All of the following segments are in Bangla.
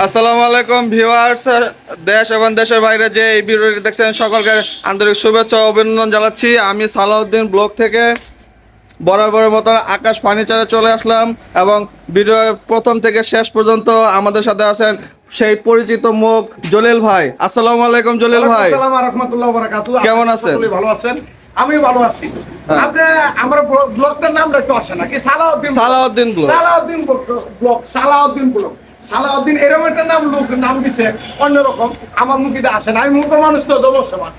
আসসালামু আলাইকুম ভিউয়ার্স, দেশ এবং দেশের বাইরে যে এই ভিডিওটি দেখছেন সকলকে আন্তরিক শুভেচ্ছা ও অভিনন্দন জানাচ্ছি। আমি সালাউদ্দিন ব্লগ থেকে বরাবরের মতো আকাশ ফার্নিচারে চলে আসলাম এবং ভিডিওর প্রথম থেকে শেষ পর্যন্ত আমাদের সাথে আছেন সেই পরিচিত মুখ জলিল ভাই। আসসালামু আলাইকুম জলিল ভাই। আসসালামু আলাইকুম রাহমাতুল্লাহি ওয়া বারাকাতুহু। কেমন আছেন? ভালো আছেন? আমি ভালো আছি। আপনি আমার ব্লগটার নাম রাখতে আসেন নাকি? সালাউদ্দিন ব্লগ। সালাউদ্দিন ব্লগ। সালাউদ্দিন এরকম একটা নাম দিছে অন্যরকম। আমার মুখে আসে না। আমি মূর্খ মানুষ তো জবসমান।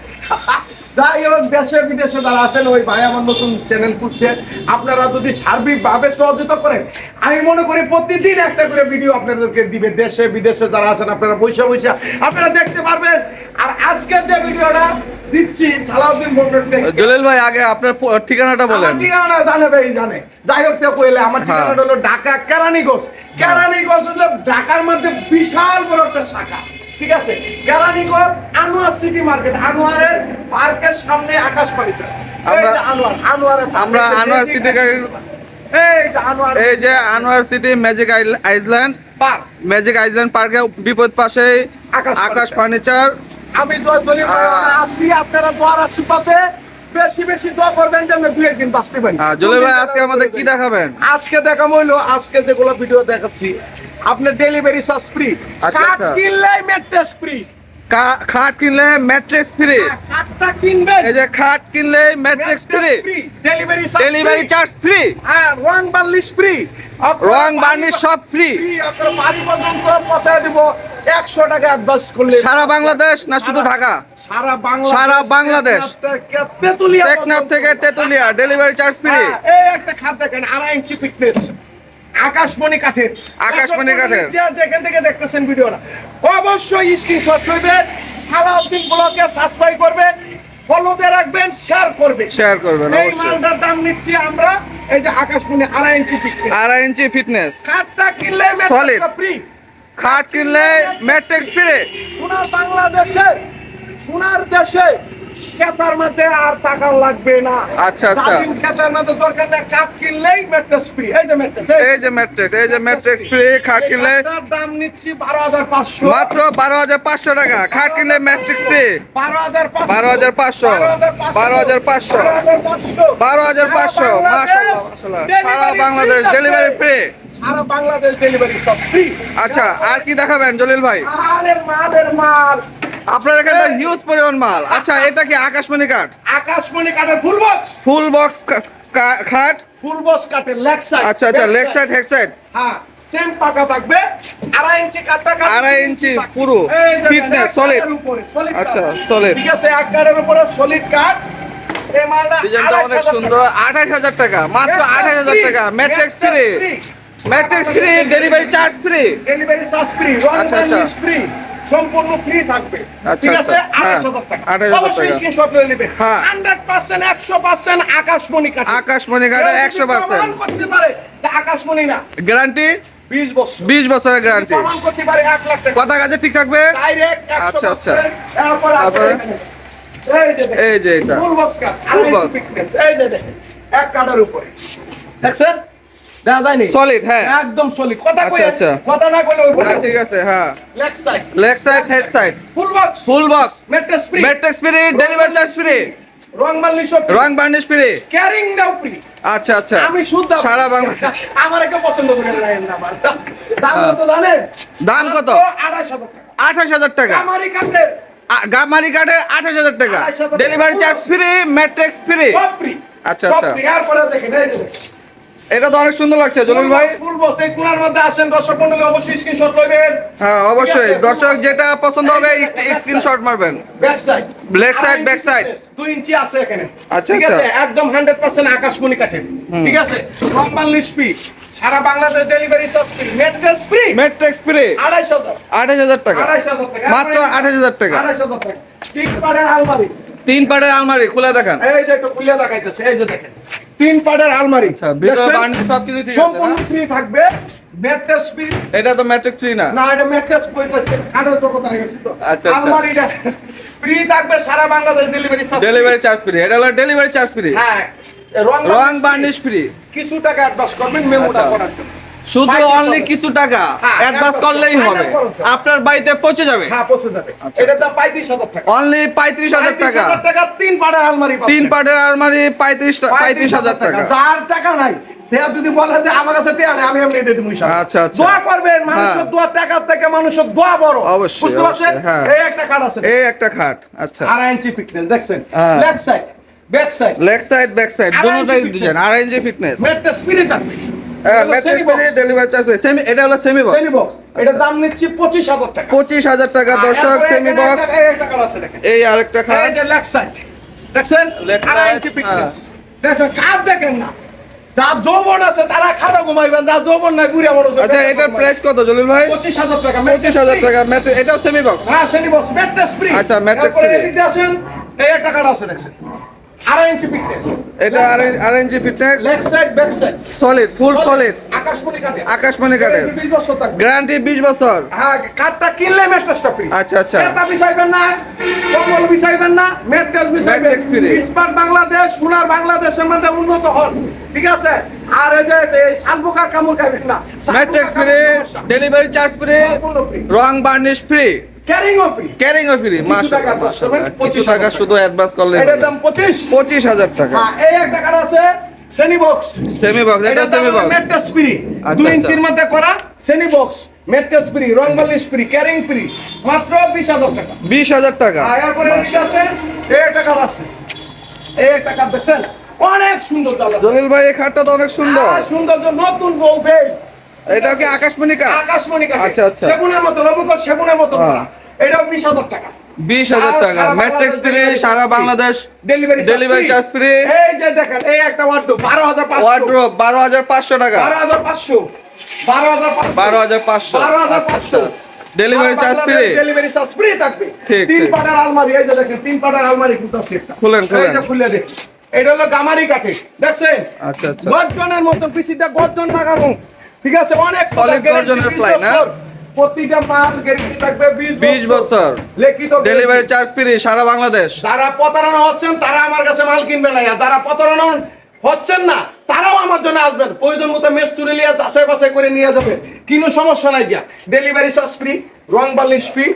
যাই হোক, দেশে বিদেশে যারা আছেন, ওই ভাই আমার নতুন চ্যানেল খুলছে, আপনারা যদি সার্বিকভাবে সহযোগিতা করেন, আমি মনে করি প্রতিদিন একটা করে ভিডিও আপনাদেরকে দিবে। দেশে বিদেশে যারা আছেন আপনারা বসে বসে আপনারা দেখতে পারবেন। আর আজকের যে ভিডিওটা দিচ্ছি সালাউদ্দিন জলিল ভাই, আগে আপনার ঠিকানাটা বলেন। ঠিকানাটা জানে ভাই, জানে। যাই হোক, কইলে আমার ঠিকানাটা হলো ঢাকা কেরানীগঞ্জ। কেরানীগঞ্জ হলো ঢাকার মধ্যে বিশাল বড় একটা শাখা, ঠিক আছে? কেরানীগঞ্জ আনোয়ার সিটি মার্কেট, আনোয়ারের পার্কের সামনে আকাশ ফার্নিচার। আমরা আনোয়ার সিটি, এই যে Anwar city magic island park, magic island পার্কের বিপরীত পাশে আকাশ ফার্নিচার। আমি আসি, আপনারা দোয়ার আশীর্বাদে বেশি বেশি দোয়া করবেন যেন দুই একদিন বাঁচতে পারি। জলিল ভাই, আজকে আমাদের কি দেখাবেন? আজকে দেখাবো হইলো, আজকে যেগুলো ভিডিও দেখাচ্ছি আপনার ডেলিভারি চার্জ ফ্রি। কাঠ কিনলে ম্যাট্রেস ফ্রি। খাট কিনলে ম্যাট্রেস ফ্রি। খাটটা কিনবেন, এই যে খাট কিনলে mattress free, delivery charge free, হ্যাঁ, রং বার্নিশ ফ্রি, রং বার্নিশ সব ফ্রি। আপনার বাড়ি পর্যন্ত পৌঁছায় দিব 100 টাকা অ্যাডভান্স করলে। সারা বাংলাদেশ না শুধু ঢাকা? সারা বাংলাদেশ, তেতুলিয়া, টেকনাফ থেকে তেতুলিয়া, ডেলিভারি চার্জ ফ্রি। এই একটা খাট দেখেন, 2.5 ইঞ্চি ফিটনেস, আকাশমণি কাঠের। আকাশমণি কাঠের। যেখান থেকে দেখতেছেন ভিডিওটা, অবশ্যই স্ক্রিনশট করবেন, সালাউদ্দিন ব্লগকে সাবস্ক্রাইব করবেন, ফলোতে রাখবেন, শেয়ার করবেন। এই মালটার দাম নিচ্ছি আমরা, এই যে আকাশমণি 2.5 ইঞ্চি ফিটনেস, 2.5 ইঞ্চি ফিটনেস। খাটটা কিনলে সলিড ফ্রি, খাট কিনলে ম্যাট্রেস ফ্রি। সোনার বাংলাদেশে, সোনার দেশে কেতার মধ্যে আর টাকা লাগবে না। আচ্ছা আচ্ছা, কেতার মধ্যে দরকার না, কাঠ কিনলেই ম্যাট্রেস ফ্রি। এই যে ম্যাট্রেস, এই যে ম্যাট্রেস ফ্রি। খাট কিনলে দাম নিচ্ছি 12,500, মাত্র 12,500 টাকা। খাট কিনলে ম্যাট্রেস ফ্রি 12,500, 12,500, 12,500, 12,500। মাশাআল্লাহ মাশাআল্লাহ, সারা বাংলাদেশ ডেলিভারি ফ্রি। সারা বাংলাদেশ ডেলিভারি সব ফ্রি। আচ্ছা, আর কি দেখাবেন জলিল ভাই? মালের মাল আপনাদের এখানে হিউজ পরিমাণ মাল। আচ্ছা, এটা কি আকাশমণি কাঠ? আকাশমণি কাঠের ফুল বক্স, খাট, ফুল বক্স কাঠের লেগ সাইড। আচ্ছা আচ্ছা, লেগ সাইড, হেড সাইড, হ্যাঁ, সেম পাকা থাকবে। 2.5 ইঞ্চি কাঠটা, 2.5 ইঞ্চি পুরো ফিটনেস, সলিড। আচ্ছা, সলিড, ঠিক আছে, এক কাঠের উপরে সলিড কাঠ। এই মালটা ডিজাইনটা অনেক সুন্দর। 28,000 টাকা, মাত্র 28,000 টাকা। Mattress free, mattress free, delivery charge free, delivery charge free, রং বার্নিশ ফ্রি, সম্পূর্ণ ফ্রি থাকবে। ঠিক আছে, 28,000 টাকা। অবশ্যই স্ক্রিনশট করে নেবেন। 100%, 100% আকাশমণি কাঠ। আকাশমণি কাঠের 100%। প্রমাণ করতে পারে যে আকাশমণি না, গ্যারান্টি 20 বছর, 20 বছরের গ্যারান্টি। প্রমাণ করতে পারে 1 লাখ টাকা। কথা কাজে ঠিক থাকবে ডাইরেক্ট 100%। আচ্ছা আচ্ছা, তারপর এই যে এটা ফুল বক্স কাঠ, 2.5 ইঞ্চি ফিটনেস। এই যে দেখেন, এক কাঠের উপরে দেখছেন, দেখা যায় নি? সলিড, হ্যাঁ, একদম সলিড। কথা কই, আচ্ছা। কথা না কইলে ওই ঠিক আছে, হ্যাঁ, leg side, leg side, head side, full box, mattress free, free, delivery charge free, রং বার্নিশ ফ্রি, রং বার্নিশ ফ্রি, ক্যারিং নাও ফ্রি। আচ্ছা আচ্ছা, আমি শুদ্ধ সারা বাংলাদেশ। আমার একটা পছন্দ করে লাইন না আমার। দাম কত জানেন? দাম কত? 28,000 টাকা। 28,000 টাকা। আমারই কাঠের, গামারি কাঠের 28,000 টাকা। 28,000 delivery charge free, mattress free. সব ফ্রি। আচ্ছা সব আচ্ছা, ফ্রি। এরপরে দেখেন, এই যে এটা তো অনেক সুন্দর লাগছে জলিল ভাই। ফুল বক্স, এই কোণার মধ্যে আসেন, দর্শক মণ্ডলী অবশ্যই স্ক্রিনশট লইবেন। হ্যাঁ অবশ্যই, দর্শক যেটা পছন্দ হবে স্ক্রিনশট মারবেন। Back side, black side, back side 2 ইঞ্চি আছে এখানে। আচ্ছা, ঠিক আছে, একদম 100% আকাশমণি কাঠের। ঠিক আছে, রং বার্নিশ ফ্রি, সারা Bangladesh delivery charge free, mattress free, mattress free. 28,000 টাকা, 28,000 টাকা, মাত্র 28,000 টাকা। 28,000 টাকা। তিন পাড়ের আলমারি, 3 পাটের আলমারি খুলে দেখান। এই যে একটু খুলে দেখাইতেছে, এই যে দেখেন 3 পাড়ের আলমারি। ভিতরে বার্নিশ সবকিছু ঠিক আছে সম্পূর্ণ না? ফ্রি থাকবে, ম্যাট্রেস ফ্রি। এটা তো ম্যাট্রিক্স ফ্রি না? না, এটা ম্যাট্রেস কইতাছে, খাটের তো কথা গেছে তো। আচ্ছা। আলমারিটা ফ্রি থাকবে, সারা Bangladesh delivery charge. Delivery charge free, এটা হলো ডেলিভারি চার্জ ফ্রি। হ্যাঁ, রং বার্নিশ ফ্রি। কিছু টাকা অ্যাডভান্স করবেন মেমোটা করার জন্য। শুধু 35,000 অনলি কিছু টাকা হ্যাঁ, অ্যাডভান্স advance করলেই final হবে, খরচ। আপনার বাড়িতে পৌঁছে যাবে। হ্যাঁ পৌঁছে যাবে। এটার দাম 35,000 টাকা। অনলি 35,000 টাকা। 35,000 টাকা 3 পাটের আলমারি পাচ্ছেন। 3 পাটের আলমারি 35,000 টাকা। যার টাকা নাই দেয়া যদি বলে যে আমার কাছে টাকা নাই আমি এমনি দিয়ে দিমু ইনশাআল্লাহ। আচ্ছা, আচ্ছা। দোয়া করবেন, মানুষের হ্যাঁ। দোয়া টাকার থেকে মানুষের দোয়া বড়। অবশ্যই, বুঝতে পারছেন? অবশ্যই, হ্যাঁ। এই একটা কার্ড আছে। এই একটা খাট, আচ্ছা। 2.5 ইঞ্চি ফিটনেস দেখছেন? হ্যাঁ। Leg side, back side, leg side back side আড়াই দুটোটাই ইঞ্চি ডিজাইন, fitness। 2.5 ইঞ্চি ফিটনেস। মেটটা স্পিরিট থাকবে। ম্যাট্রেস পেয়ে ডেলিভারি চার্জ পেয়ে সেমি, এটা হলো সেমি বক্স। Semi box. এটার দাম নিচ্ছি 25,000 টাকা। 25,000 টাকা দর্শক, এরপরে সেমি এখানে বক্স। এই একটা কার্ড আছে দেখেন। এই আরেকটা খাট, এই যে লেগ সাইড দেখছেন? Leg 2.5 side, ইঞ্চি ফিটনেস। দেখেন কাজ দেখেন না। যার যৌবন আছে তারা খাড়া ঘুমাইবেন, যার যৌবন নাই বুড়া মানুষ। আচ্ছা এটার প্রাইস কত জলিল ভাই? 25,000 টাকা। 25,000 টাকা ম্যাট্রেস, এটাও সেমি বক্স। হ্যাঁ সেমি বক্স ম্যাট্রেস ফ্রি। আচ্ছা, mattress এরপরে free। এদিকে আসেন, এই একটা কার্ড আছে দেখছেন। 2.5 ইঞ্চি ফিটনেস। এটা 2.5 ইঞ্চি fitness, leg side back side solid, full solid, আকাশমণি কাটে। আকাশমণি কাঠের। 20 বছর থাকবে। গ্যারান্টি 20 বছর। হ্যাঁ কাঠটা কিনলে ম্যাট্রেসটা ফ্রি। আচ্ছা, আচ্ছা। ক্রেতা বিছাইবেন না, কম্বল বিছাইবেন না, ম্যাট্রেস বিছাইবেন। Mattress free। স্মার্ট বাংলাদেশ, সোনার বাংলাদেশের মধ্যে উন্নত হন। ঠিক আছে? আর এই যে এই সালবোকার কামড় খাইবেন না। Mattress free, delivery charge free, রং বার্নিশ ফ্রি, ক্যারিংও ফ্রি। ক্যারিং ও ফ্রি। টাকা advance করবেন, কিছু টাকা শুধু অ্যাডভান্স করলে এটার দাম 25। 25,000 টাকা। হ্যাঁ এই একটা কার্ড আছে সেনি বক্স। সেমি বক্স, এটা সেমি বক্স। Mattress free. আচ্ছা, 2 আচ্ছা। ইঞ্চির মধ্যে করা সেনি বক্স, ম্যাট্রেস ফ্রি, রং বালিশ ফ্রি, ক্যারিং ফ্রি, মাত্র 20,000 টাকা। 20,000 টাকা। আর এরপরে এদিকে আছে এই একটা কার্ড আছে। এই একটা কার্ড দেখছেন? অনেক সুন্দর জাল আছে। জলিল ভাই এই খাটটা তো অনেক সুন্দর। সুন্দর নতুন বউ বেল। এটা কি আকাশমণি কাঠ? আকাশমণি কাঠ। আচ্ছা, আচ্ছা। সেগুনের মতো রবুক সেগুনের মতো হ্যাঁ। এটাও 20,000 টাকা। 20,000 টাকা। ম্যাট্রিক্স ফ্রি, সারা বাংলাদেশ ডেলিভারি চার্জ ফ্রি। এই যে দেখেন এই একটা ওয়ার্ডরোব 12,500। ওয়ার্ড্রোব 12,500 টাকা। 12,500 12,500। 12,500 delivery charge free. Delivery charge free থাকবে। ঠিক, 3 ঠিক। পাটার আলমারি এই যে দেখেন 3 পাটার আলমারি খুলতাছি একটা। খুলেন, খুলেন। এই যে খুলে দেন। এটা হলো গামারি কাঠে দেখছেন? আচ্ছা, আচ্ছা। গর্জনের মতো পিসিটা গর্জন লাগানো। ঠিক আছে? অনেক Solid গর্জনের ply, না? প্রতিটা মাল গ্যারান্টি থাকবে 20 বছর। লিখিত ডেলিভারি চার্জ ফ্রি, সারা বাংলাদেশ। যারা প্রতারণা হচ্ছেন তারা আমার কাছে মাল কিনবে না, আর যারা প্রতারণা হচ্ছেন না তারাও আমার জন্য আসবেন। প্রয়োজন মতো মেস তুলে নিয়ে যাচাই বাছাই করে নিয়ে যাবেন, কোনো সমস্যা নাই গিয়া। ডেলিভারি চার্জ ফ্রি, রং বালিশ ফ্রি।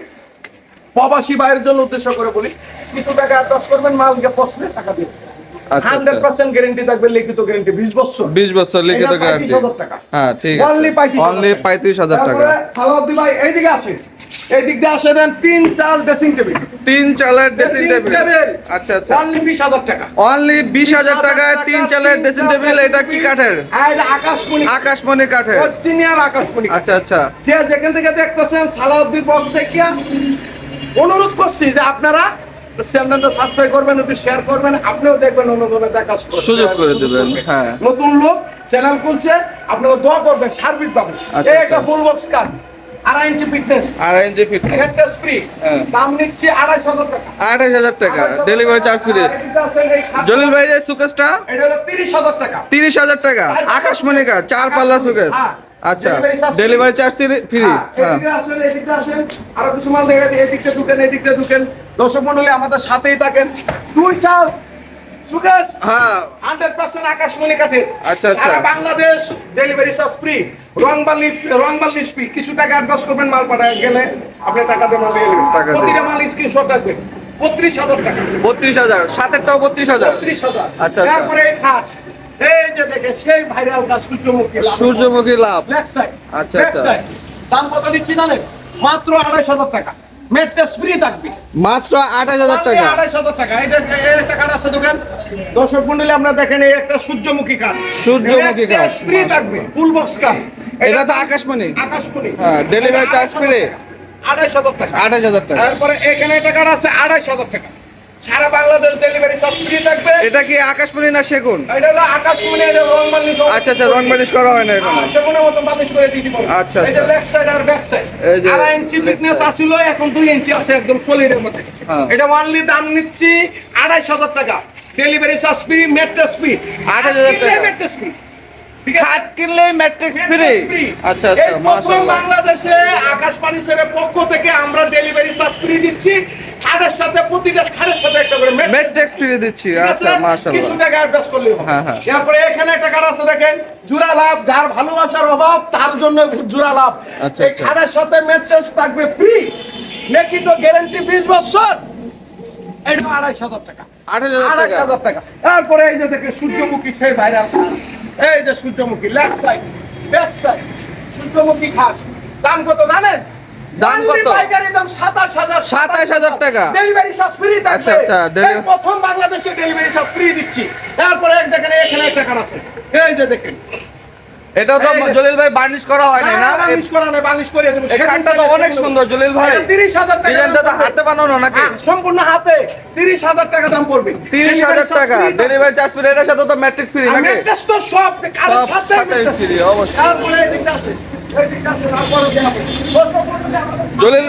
প্রবাসী ভাইয়ের জন্য উদ্দেশ্য করে বলি, কিছু টাকা অ্যাডভান্স করবেন, মাল গিয়ে পছলে টাকা দিবেন। আচ্ছা, 100% গ্যারান্টি থাকবে, লিখিত গ্যারান্টি 20 বছর। 20 বছর লিখিত এটা গ্যারান্টি। 35,000 টাকা। হ্যাঁ ঠিক Only আছে। 35,000 অনলি 35,000 টাকা। তারপরে সালাউদ্দিন ভাই এইদিকে আসেন, এই দিক দিয়ে আসে দেন 3 চাল ড্রেসিং টেবিল। 3 চালের ড্রেসিং টেবিল। আচ্ছা, আচ্ছা। অনলি 20,000 টাকা। অনলি 20,000 টাকায় 3 চালের ড্রেসিং টেবিল। এটা কি কাঠের? এটা আকাশমণি। আকাশমণি কাঠের। অরিজিনাল আকাশমণি। আচ্ছা, আচ্ছা। যে যেখান থেকে দেখতেছেন সালাউদ্দিন ব্লগ দেখিয়া অনুরোধ করছি যে আপনারা চ্যানেলটা সাবস্ক্রাইব করবেন, একটু শেয়ার করবেন, আপনিও দেখবেন অন্যজনের দেখার সুযোগ করে দিবেন, হ্যাঁ। নতুন লোক চ্যানেল খুলছে, আপনারা দোয়া করবেন সার্বিক ভাবে। আচ্ছা, এই একটা আচ্ছা। ফুল বক্স কার্ড 2.5 ইঞ্চি ফিটনেস, 2.5 ইঞ্চি ফিটনেস, ম্যাট্রেস ফ্রি। হ্যাঁ। দাম নিচ্ছি 2,500 টাকা। 28,000 টাকা। Delivery charge free. জলিল ভাই এই সুকেসটা এটা হলো 30,000 টাকা। 30,000 টাকা। আকাশমণি কাঠ, 4 পাল্লা সুকেস। হ্যাঁ। আচ্ছা, Delivery charge free। Delivery charge free. হ্যাঁ, হ্যাঁ। এদিকে আসেন, এদিকে আসেন। আরো কিছু মাল দেখা যায়, এদিকে ঢুকেন, এদিকে ঢুকেন। দর্শক মণ্ডলী আমাদের সাথেই থাকেন। 2 চাল সুকেশ হ্যাঁ। 100% আকাশমণি কাঠের। আচ্ছা, আচ্ছা। সারা বাংলাদেশ ডেলিভারি চার্জ ফ্রি, রং বালিশ ফ্রি। কিছু টাকা অ্যাডভান্স করবেন, মাল পাঠায় গেলে আপনি টাকা দিয়ে মাল নিয়ে নেবেন। টাকা দিয়ে। প্রতিটা মাল স্ক্রিনশট রাখবেন। 32,000 টাকা। 32,000। সাতেরটাও 32,000। 30,000। আচ্ছা, আচ্ছা। তারপরে এই খাট, এই যে দেখেন সেই ভাইরাল গাছ সূর্যমুখী লাল। সূর্যমুখী লাভ। Black side. আচ্ছা, ব্ল্যাক আচ্ছা। সাইড। দাম কত দিচ্ছি জানেন? মাত্র 2,500 টাকা। ম্যাট্রেস ফ্রি থাকবে। মাত্র 28,000 টাকা। 2,500 টাকা। এই একটা কার্ড আছে দোকান। দর্শক মণ্ডলী আপনারা দেখেন, এই একটা সূর্যমুখী কার্ড। সূর্যমুখী কাঠ। ম্যাট্রেস ফ্রি থাকবে, ফুল বক্স কার্ড। এটা তো আকাশমণি। আকাশমণি। হ্যাঁ, delivery charge free। 2,500 টাকা। 28,000 টাকা। তারপরে এখানে একটা কার্ড আছে 2,500 টাকা। সারা বাংলাদেশ ডেলিভারি চার্জ ফ্রি থাকবে। এটা কি আকাশমণি না সেগুন? এটা হলো আকাশমণি, এটা রং বালিশ। আচ্ছা, আচ্ছা। রং বানিশ করা হয় না এখনো। সেগুনের মতো বালিশ করে দিতে পারবো। আচ্ছা, এই যে আচ্ছা। লেফট সাইড আর ব্যাক সাইড। এই যে 2.5 ইঞ্চি ফিটনেস আছিল, এখন 2 ইঞ্চি আছে একদম সলিড এর মধ্যে। হ্যাঁ। এটা অনলি দাম নিচ্ছি 2,500 টাকা। Delivery charge free, mattress free. 28,000 টাকা। Mattress free. ঠিক আছে? খাট কিনলে ম্যাট্রিক্স ফ্রি। free। আচ্ছা আচ্ছা, এই প্রথম মাশাআল্লাহ। বাংলাদেশে আকাশ ফার্নিচারের পক্ষ থেকে আমরা ডেলিভারি চার্জ ফ্রি দিচ্ছি। খাটের সাথে প্রতিটা খাটের সাথে একটা করে ম্যাট্রিক্স ফ্রি দিচ্ছি। ঠিক আছে? আচ্ছা, মাশাআল্লাহ। কিছু টাকা অ্যাডভান্স করলেই হবে। হ্যাঁ, হ্যাঁ। এরপরে এখানে একটা কার্ড আছে দেখেন, জোড়া লাভ, যার ভালোবাসার অভাব তার জন্য জোড়া লাভ। আচ্ছা, এই আচ্ছা। খাটের সাথে ম্যাট্রেস থাকবে ফ্রি, লিখিত গ্যারান্টি 20 বছর। এটা 2,500 টাকা। 8,000 টাকা। 2,500 টাকা। তারপরে এই যে দেখেন সূর্যমুখী সেই ভাইরাল খাট। এই যে সূর্যমুখী লেফট সাইড, ব্যাক সাইড, সূর্যমুখী খাট। দাম কত জানেন? দাম কত? Only পাইকারি দাম 27,000 27,000 টাকা। ডেলিভারি চার্জ ফ্রি থাকবে। আচ্ছা, আচ্ছা, এই প্রথম বাংলাদেশে ডেলিভারি চার্জ ফ্রি দিচ্ছি। তারপরে এই দেখেন এখানে একটা কার্ড আছে। এই যে দেখেন। এটাও তো এই যে- জলিল ভাই বার্নিশ করা হয় নাই না? বালিশ করা নাই, বালিশ করিয়ে দেবো। এই খাটটা তো অনেক সুন্দর জলিল ভাই। এটা 30,000 টাকা। ডিজাইনটা তো হাতে বানানো নাকি? সম্পূর্ণ হাতে 30,000 টাকা দাম পড়বে। 30,000 টাকা ডেলিভারি চার্জ ফ্রি। এটার সাথে তো ম্যাট্রিক্স ফ্রি নাকি? ম্যাট্রেস তো সব কারের সব সাথে সাথে ম্যাট্রেস ফ্রি, অবশ্যই। তারপরে এই দিকটা আছে, এই দিকটা আছে, তারপরে দেখাবো। জলিল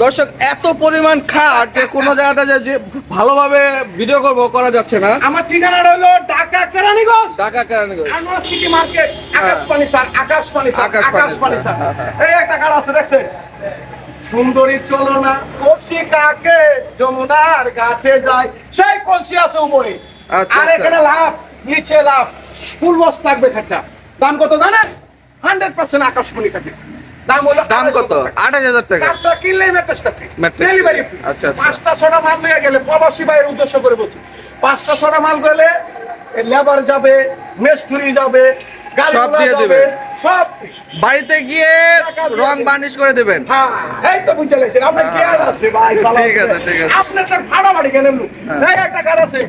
দর্শক, এত পরিমাণ খাট যে কোনো জায়গাতে যে ভালোভাবে ভিডিও করা যাচ্ছে না। আমার ঠিকানাটা হলো ঢাকা কেরানীগঞ্জ, ঢাকা কেরানীগঞ্জ। আনোয়ার সিটি মার্কেট, আকাশ পানি স্যার, আকাশ পানি স্যার, আকাশ আকাশ পানি পানি স্যার, স্যার। হ্যাঁ, এই একটা কার আছে দেখছেন, সুন্দরী চলো না কলসি কাকে যমুনার ঘাটে যায়, সেই কলসি আছে উপরে। আচ্ছা, আর আচ্ছা। এখানে লাভ, নিচে লাভ, ফুল বস থাকবে খাটটা। দাম কত জানেন? 100% আকাশমণি কাঠে। দাম হলো দাম কত? 28,000 টাকা। কাঠটা কিনলেই ম্যাট্রেসটা free, mattress delivery free। Free. আচ্ছা, আচ্ছা। 5টা 6টা মাল নিয়ে গেলে, প্রবাসী ভাইয়ের উদ্দেশ্য করে বলছি, 5টা 6টা মাল গেলে লেবার যাবে, মেস্তুরি যাবে, গাড়ি সব ঘোড়া দিয়ে যাবে, দিবেন। সব। বাড়িতে গিয়ে রং বার্নিশ করে দেবেন। হ্যাঁ, এই তো বুঝে লেছেন, আপনার কেয়ার আছে ভাই, সালাম। ঠিক আছে, ঠিক আছে। আপনার একটা ফাড়াফাড়ি কেন লোক। এই একটা কার আছে,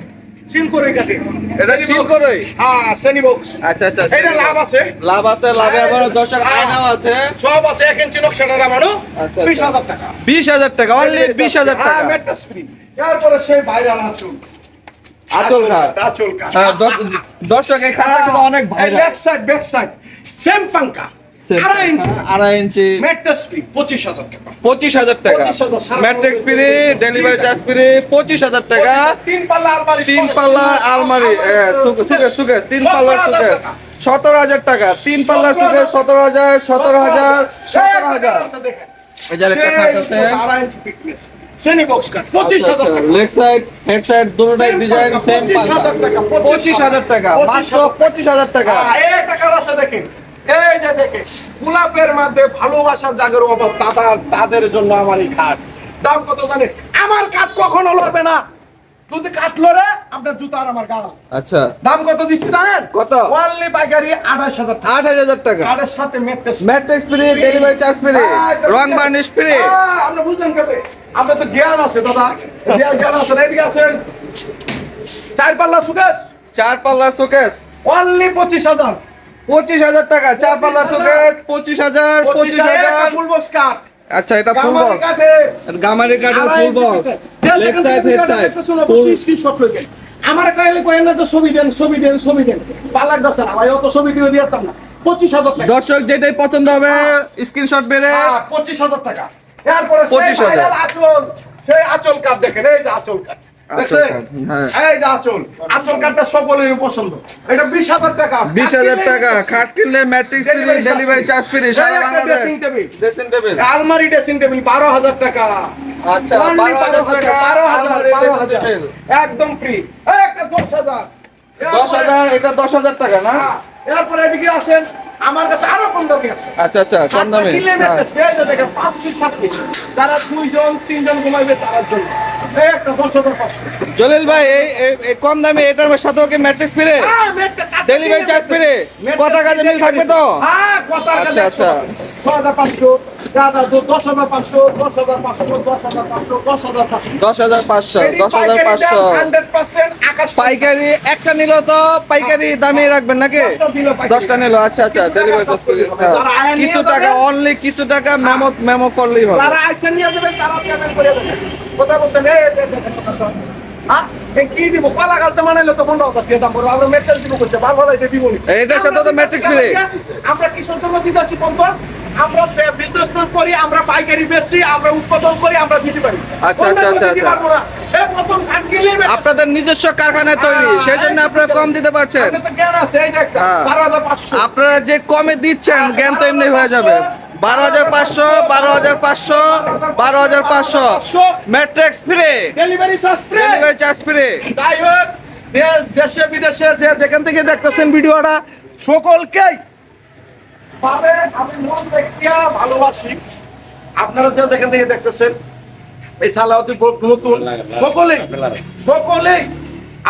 সিলকোরে কাটে। এটা সিলকোরই? হ্যাঁ, সেনি বক্স। আচ্ছা আচ্ছা। এটা লাভ আছে। লাভ আছে, লাভে আবার দর্শক আয়নাও আছে। সব আছে, 1 ইঞ্চি নকশাটা নামানো, আচ্ছা, 20,000 টাকা। 20,000 টাকা, অনলি 20,000 হ্যাঁ, টাকা। Mattress free. তারপরে সেই ভাইরাল আঁচল। আঁচল খাট। আঁচল খাট। হ্যাঁ, দর্শক এই খাটটা কিন্তু অনেক viral. Back side, back side. Same পাঙ্কা। 2.5 ইঞ্চি। 2.5 ইঞ্চি। ম্যাট্রেস ফ্রি, 25,000 টাকা। 25,000 টাকা। 25,000 সারা mattress free, delivery charge free, 25,000 টাকা। 3 পাল্লা আলমারি। 3 পাল্লার আলমারি, সুকেস 3 পাল্লার সুকেস 17,000 টাকা। 3 পাল্লার সুকেস 17,000, 17,000, 17,000। এই যে একটা খাট আছে। 2.5 ইঞ্চি thickness। সেনি বক্স কাট, 25,000 টাকা। লেগ সাইড, হেড সাইড দুটোটাই Same ডিজাইন পাঙ্কা, সেম 25,000 টাকা, 25,000 টাকা, মাত্র 25,000 টাকা। এই একটা কার্ড আছে দেখেন, এই যে দেখেন, গোলাপের মধ্যে ভালোবাসার জাগের অভাব, তাদের জন্য আমার এই খাট। দাম কত জানেন? আমার কাঠ কখনো লড়বে না, যদি কাঠ লড়ে আপনার জুতা আর আমার গাল। আচ্ছা, দাম কত দিচ্ছি জানেন? কত? অনলি পাইকারি 28,000 টাকা। 28,000 টাকা। কাঠের সাথে mattress mattress free, delivery charge free, রং বার্নিশ ফ্রি। আমরা বুঝলেন কবে? আপনার তো জ্ঞান আছে দাদা, জ্ঞান আছে। এদিকে আসেন, 4 পাল্লা সুকেশ, 4 পাল্লার শোকেস অনলি 25,000। 25,000 টাকা। 4 পাল্লার শোকেস 25,000, 25,000। ফুল বক্স কাঠ। আচ্ছা, এটা ফুল গামারি বক্স, কাঠে। গামারি কাঠের full box, leg side, head side full. আমার কাইলে কয়েন না তো ছবি দেন, ছবি দেন, ছবি দেন। পালাক দাস না ভাই, অত ছবি দিয়ে দিতাম না। 25,000 টাকা। দর্শক যেটাই পছন্দ হবে স্ক্রিনশট বেরে 25,000 টাকা। এরপরে 25,000 সেই ভাইরাল আঁচল, সেই আঁচল কাঠ দেখেন, এই যে আঁচল কাঠ। দেখছেন? হ্যাঁ। এই যে আঁচল, আঁচল কাঠটা সকলের পছন্দ। এটা 20,000 টাকা। 20,000 টাকা। খাট কিনলে mattress free, delivery charge free সারা Bangladesh. Dressing table, dressing table. আলমারি ড্রেসিং টেবিল 12,000 টাকা। আচ্ছা, Only 12,000 টাকা। 12,000, আলমারি 12,000 dressing table। একদম ফ্রি। এই একটা 10,000। 10,000, এটা 10,000 টাকা না? হ্যাঁ, এরপরে এদিকে আসেন, আমার কাছে আরো কম দামি আছে। আচ্ছা আচ্ছা, কম দামে। কিনলে হ্যাঁ। ম্যাট্রেস পেয়ে যাবে, দেখেন 5 পিস 7 পিস। যারা 2 জন 3 জন ঘুমাইবে তার জন্য। এই একটা 10,500। জলিল ভাই, এই কম দামে এটার সাথেও কি ম্যাট্রিক্স ফ্রি, হ্যাঁ, ম্যাট্রেস কাটতে ডেলিভারি চার্জ ফ্রি, ম্যাট্রেস কথা কাজে মিল থাকবে তো? হ্যাঁ, কথা আচ্ছা, কাজে আচ্ছা। 6,500, 10,500, 10,500, 10,500, 10,500। 10,500, 10,500। 100% আকাশ পাইকারি একটা নিল তো পাইকারি দামে রাখবেন নাকি? 10টা দিল পাইকারি। 10টা নিল, আচ্ছা আচ্ছা, কিছু টাকা ডেলিভারি চার্জ খরচ করলে হবে। যারা আয়া নিয়ে কিছু যাবে, টাকা, অনলি কিছু টাকা মেমো করলেই হবে। তারা আইসা নিয়ে যাবেন, তারা পেমেন্ট করে দেবেন। কথা বলছেন, হ্যাঁ, কি দিব? কলা গাছতে মানাইলে তো 15,000 দিয়ে দাম পড়বে। আমরা মেটাল দিব করতে, বার ভালাইতে দিব নি। এটার সাথে তো ম্যাট্রিক্স ফ্রি। আমরা কিসের জন্য দিতেছি কম তো? আমরা বিজনেস করি, আমরা পাইকারি বেশি, আমরা উৎপাদন করি, আমরা দিতে পারি। আচ্ছা, আচ্ছা, অন্য কেউ আচ্ছা, দিতে আচ্ছা। পারবো না। এই প্রথম ধান কিনলেই বেশি। আপনাদের নিজস্ব কারখানায় তৈরি, সেই জন্য আপনারা কম দিতে পারছেন। আপনার তো জ্ঞান আছে, এই দেখ, হ্যাঁ। 12,500 আপনারা যে কমে দিচ্ছেন জ্ঞান তো এমনি হয়ে যাবে। 12,500, 12,500, 12,500 matrix free, delivery charge free. Delivery charge free. যাই হোক, দেশে বিদেশে যে যেখান থেকে দেখতেছেন ভিডিওটা, সকলকেই পাবে আমি মন দেখিয়া ভালোবাসি। আপনারা যে যেখান থেকে দেখতেছেন এই সালাউদ্দিন ব্লগ নতুন, সকলেই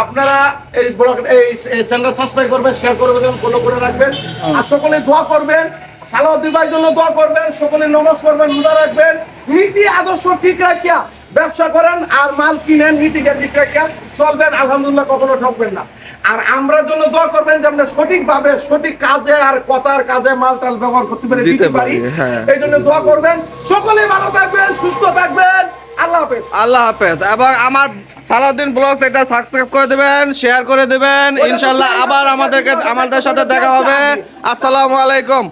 আপনারা এই ব্লগ এই চ্যানেল সাবস্ক্রাইব করবেন, শেয়ার করবেন, ফলো করে রাখবেন, আর সকলে দোয়া করবেন। সালাউদ্দিন ভাইয়ের জন্য দোয়া করবেন, সকলে নামাজ পড়বেন, রোজা রাখবেন, নীতি আদর্শ ঠিক রাখিয়া ব্যবসা করেন আর মাল কিনেন, নীতিকে ঠিক রাখিয়া চলবেন, আলহামদুলিল্লাহ কখনো ঠকবেন না। আর আমরা জন্য দোয়া করবেন যে আমরা সঠিকভাবে সঠিক কাজে আর কথার কাজে মাল টাল ব্যবহার করতে পারি, দিতে পারি। হ্যাঁ। এই জন্য দোয়া করবেন, সকলে ভালো থাকবেন, সুস্থ থাকবেন। আল্লাহ হাফেজ। আল্লাহ হাফেজ। এবং আমার সালাউদ্দিন ব্লগস এটা সাবস্ক্রাইব করে দিবেন, শেয়ার করে দিবেন। ইনশাআল্লাহ আবার আমাদের সাথে দেখা হবে। আসসালামু আলাইকুম।